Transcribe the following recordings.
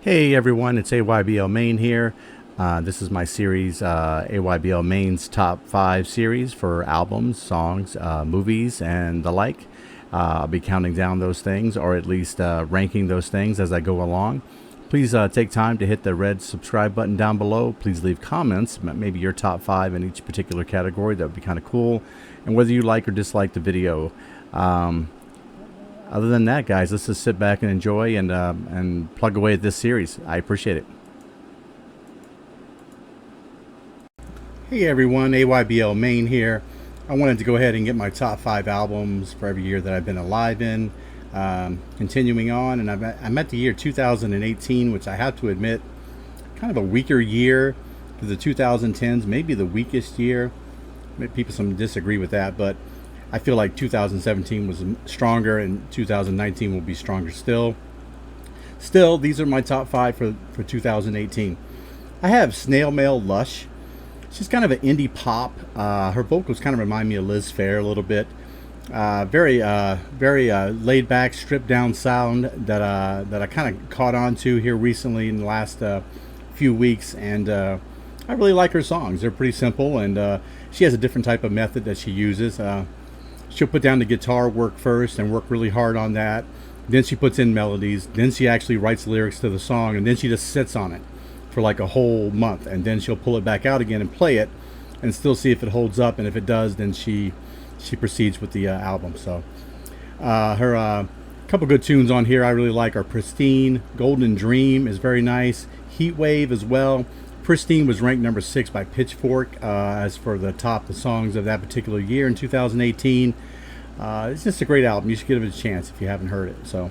Hey everyone, it's AYBL Main here. This is my series, AYBL Main's Top 5 series for albums, songs, movies, and the like. I'll be counting down those things, or at least ranking those things as I go along. Please take time to hit the red subscribe button down below. Please leave comments, maybe your top 5 in each particular category. That would be kind of cool. And whether you like or dislike the video. Other than that, guys, let's just sit back and enjoy and plug away at this series. I appreciate it. Hey everyone, AYBL Main here. I wanted to go ahead and get my top 5 albums for every year that I've been alive in. Continuing on, and I'm at the year 2018, which I have to admit, kind of a weaker year for the 2010s, maybe the weakest year. People some disagree with that, but I feel like 2017 was stronger and 2019 will be stronger still. Still, these are my top 5 for 2018. I have Snail Mail Lush. She's kind of an indie pop. Her vocals kind of remind me of Liz Phair a little bit. Very laid back, stripped down sound that I kind of caught on to here recently in the last few weeks, and I really like her songs. They're pretty simple, and she has a different type of method that she uses. She'll put down the guitar work first and work really hard on that. Then she puts in melodies. Then she actually writes lyrics to the song, and then she just sits on it for like a whole month, and then she'll pull it back out again and play it and still see if it holds up, and if it does, then she proceeds with the album. So her couple good tunes on here I really like are Pristine. Golden Dream is very nice. Heat Wave as well. Pristine was ranked number 6 by Pitchfork as for the top of songs of that particular year in 2018. It's just a great album. You should give it a chance if you haven't heard it. So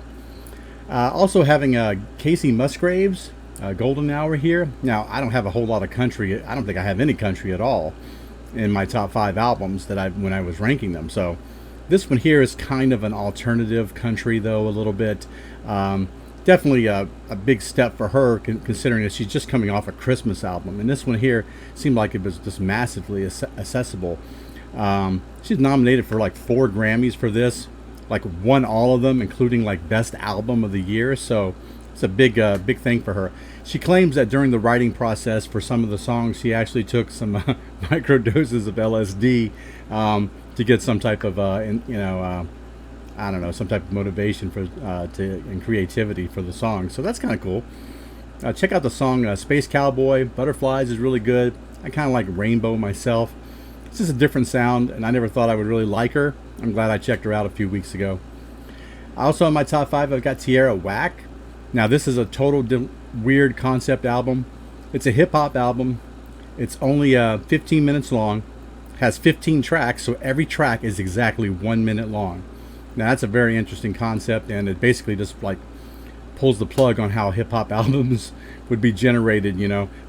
also having Kacey Musgraves, Golden Hour here. Now, I don't have a whole lot of country. I don't think I have any country at all in my top 5 albums that when I was ranking them. So this one here is kind of an alternative country, though, a little bit. Definitely a big step for her, considering that she's just coming off a Christmas album. And this one here seemed like it was just massively accessible. She's nominated for like 4 Grammys for this, like won all of them, including like Best Album of the Year. So it's a big thing for her. She claims that during the writing process for some of the songs, she actually took some micro doses of LSD to get some type of I don't know, some type of motivation for and creativity for the song. So that's kind of cool. Check out the song Space Cowboy. Butterflies is really good. I kind of like Rainbow myself. It's just a different sound, and I never thought I would really like her. I'm glad I checked her out a few weeks ago. Also in my top 5, I've got Tierra Whack. Now this is a total weird concept album. It's a hip-hop album. It's only 15 minutes long. Has 15 tracks, so every track is exactly 1 minute long. Now that's a very interesting concept, and it basically just like pulls the plug on how hip-hop albums would be generated,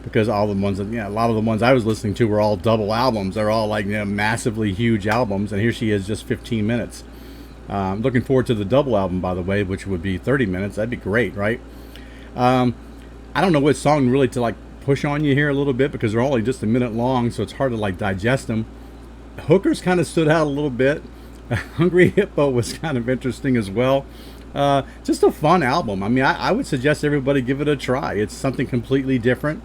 because all the ones a lot of the ones I was listening to were all double albums. They're all like massively huge albums, and here she is, just 15 minutes. Looking forward to the double album, by the way, which would be 30 minutes. That'd be great, right? I don't know what song really to like push on you here a little bit, because they're only just a minute long, so it's hard to like digest them. Hookers kind of stood out a little bit. Hungry Hippo was kind of interesting as well. Just a fun album. I mean, I would suggest everybody give it a try. It's something completely different,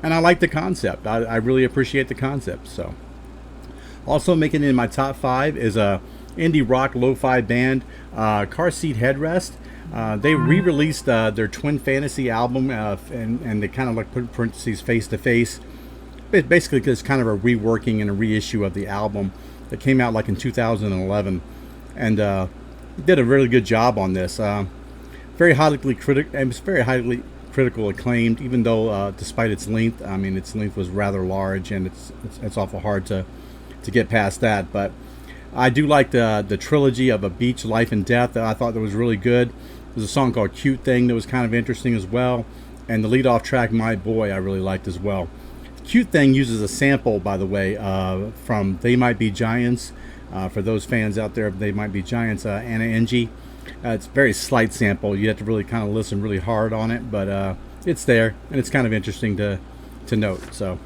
and I like the concept. I really appreciate the concept. So also making it in my top 5 is a indie rock lo-fi band, Seat Headrest. They re-released their Twin Fantasy album, and they kind of like put parentheses Face to Face. It basically is kind of a reworking and a reissue of the album that came out like in 2011, and did a really good job on this. Very highly critical acclaimed, even though despite its length, I mean its length was rather large, and it's awful hard to get past that. But I do like the trilogy of A Beach, Life and Death that I thought that was really good. There's a song called Cute Thing that was kind of interesting as well, and the lead-off track My Boy I really liked as well. Cute Thing uses a sample, by the way, from They Might Be Giants. For those fans out there, They Might Be Giants, Anna Ng. It's a very slight sample. You have to really kind of listen really hard on it, but it's there, and it's kind of interesting to note. So,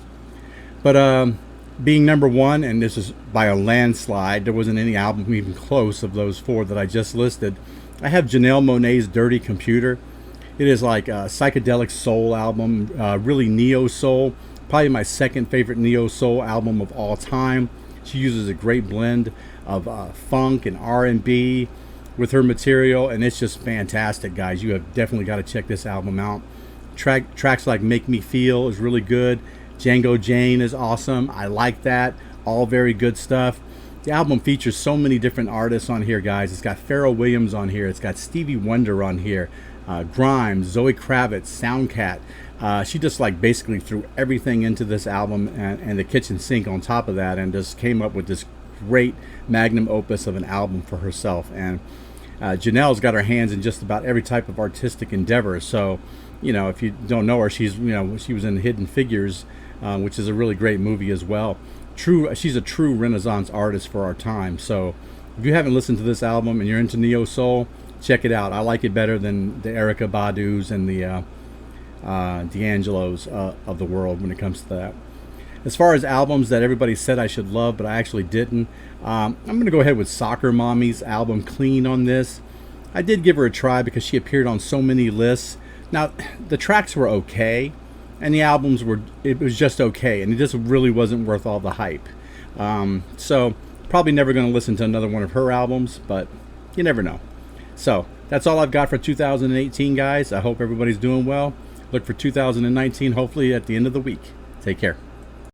but being number 1, and this is by a landslide, there wasn't any album even close of those 4 that I just listed. I have Janelle Monae's Dirty Computer. It is like a psychedelic soul album, really neo soul. Probably my second favorite neo soul album of all time. She uses a great blend of funk and R&B with her material, and it's just fantastic, guys. You have definitely got to check this album out. Tracks like Make Me Feel is really good. Django Jane is awesome. I like that. All very good stuff. The album features so many different artists on here, guys. It's got Pharrell Williams on here. It's got Stevie Wonder on here. Grimes, Zoe Kravitz, Soundcat. She just like basically threw everything into this album and the kitchen sink on top of that, and just came up with this great magnum opus of an album for herself. And Janelle's got her hands in just about every type of artistic endeavor. So, you know, if you don't know her, she was in Hidden Figures, which is a really great movie as well. She's a true Renaissance artist for our time. So, if you haven't listened to this album and you're into neo soul, check it out. I like it better than the Erykah Badu's and the D'Angelo's of the world when it comes to that. As far as albums that everybody said I should love, but I actually didn't, I'm going to go ahead with Soccer Mommy's album Clean on this. I did give her a try because she appeared on so many lists. Now, the tracks were okay, and the it was just okay, and it just really wasn't worth all the hype. So, probably never going to listen to another one of her albums, but you never know. So, that's all I've got for 2018, guys. I hope everybody's doing well. Look for 2019, hopefully at the end of the week. Take care.